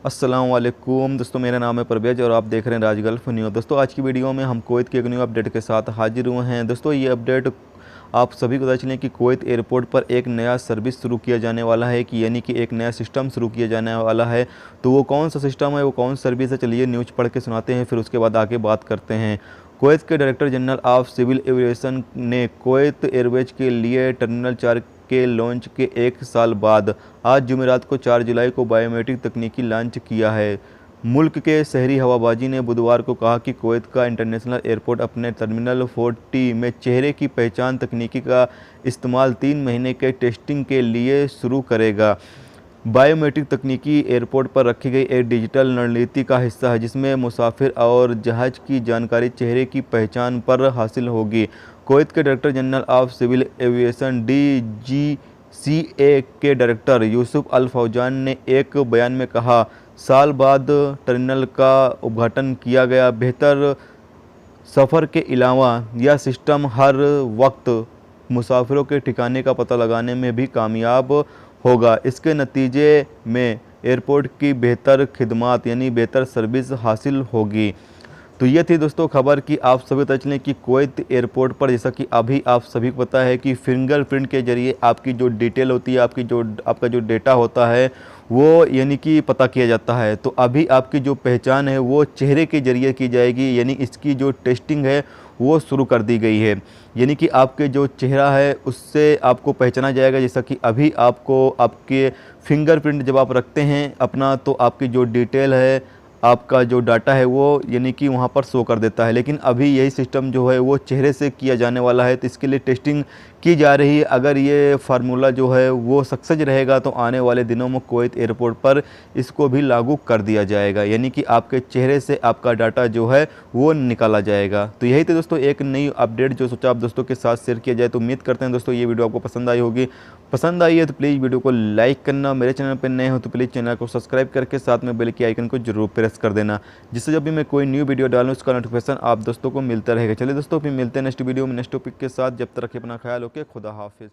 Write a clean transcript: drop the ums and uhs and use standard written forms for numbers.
अस्सलाम वालेकुम दोस्तों, मेरा नाम है परवेज और आप देख रहे हैं राज गल्फ न्यूज़। दोस्तों आज की वीडियो में हम कुवैत के एक न्यू अपडेट के साथ हाजिर हुए हैं। दोस्तों ये अपडेट आप सभी को पता चलें कि कुवैत एयरपोर्ट पर एक नया सर्विस शुरू किया जाने वाला है, कि यानी कि एक नया सिस्टम शुरू किया जाने वाला है। तो वो कौन सा सिस्टम है, वो कौन सा सर्विस है, चलिए न्यूज़ पढ़ के सुनाते हैं, फिर उसके बाद आगे बात करते हैं। कुवैत के director general of civil aviation ने कुवैत एयरवेज के लिए टर्मिनल 4 के लॉन्च के एक साल बाद आज जुमेरात को 4 जुलाई को बायोमेट्रिक तकनीकी लॉन्च किया है। मुल्क के शहरी हवाबाजी ने बुधवार को कहा कि कुवैत का इंटरनेशनल एयरपोर्ट अपने टर्मिनल 40 में चेहरे की पहचान तकनीकी का इस्तेमाल 3 महीने के टेस्टिंग के लिए शुरू करेगा। बायोमेट्रिक तकनीकी एयरपोर्ट पर रखी गई एक डिजिटल रणनीति का हिस्सा है, जिसमें मुसाफिर और जहाज़ की जानकारी चेहरे की पहचान पर हासिल होगी। कुवैत के director general of civil aviation DGCA के डायरेक्टर यूसुफ अल फौजान ने एक बयान में कहा, साल बाद टर्मिनल का उद्घाटन किया गया। बेहतर सफ़र के अलावा यह सिस्टम हर वक्त मुसाफिरों के ठिकाने का पता लगाने में भी कामयाब होगा। इसके नतीजे में एयरपोर्ट की बेहतर खिदमत यानी बेहतर सर्विस हासिल होगी। तो ये थी दोस्तों खबर कि आप सभी पता चलें कि कुवैत एयरपोर्ट पर, जैसा कि अभी आप सभी को पता है कि फिंगरप्रिंट के ज़रिए आपकी जो डिटेल होती है, आपका जो डेटा होता है वो यानी कि पता किया जाता है। तो अभी आपकी जो पहचान है वो चेहरे के ज़रिए की जाएगी, यानी इसकी जो टेस्टिंग है वो शुरू कर दी गई है। यानी कि आपके जो चेहरा है उससे आपको पहचाना जाएगा। जैसा कि अभी आपको आपके फिंगरप्रिंट जब आप रखते हैं अपना, तो आपकी जो डिटेल है, आपका जो डाटा है वो यानी कि वहाँ पर शो कर देता है। लेकिन अभी यही सिस्टम जो है वो चेहरे से किया जाने वाला है, तो इसके लिए टेस्टिंग की जा रही है। अगर ये फार्मूला जो है वो सक्सेस रहेगा तो आने वाले दिनों में कुवैत एयरपोर्ट पर इसको भी लागू कर दिया जाएगा, यानी कि आपके चेहरे से आपका डाटा जो है वो निकाला जाएगा। तो यही थी दोस्तों एक नई अपडेट जो सोचा आप दोस्तों के साथ शेयर किया जाए। तो उम्मीद करते हैं दोस्तों ये वीडियो आपको पसंद आई होगी। पसंद आई है तो प्लीज़ वीडियो को लाइक करना, मेरे चैनल पर नए हो तो प्लीज़ चैनल को सब्सक्राइब करके साथ में बेल के आइकन को जरूर प्रेस कर देना, जिससे जब भी मैं कोई न्यू वीडियो डालूँ उसका नोटिफिकेशन आप दोस्तों को मिलता रहेगा। चलिए दोस्तों फिर मिलते हैं नेक्स्ट वीडियो में नेक्स्ट टॉपिक के साथ। जब तक रखिए अपना ख्याल, ओके, खुदा हाफिज़।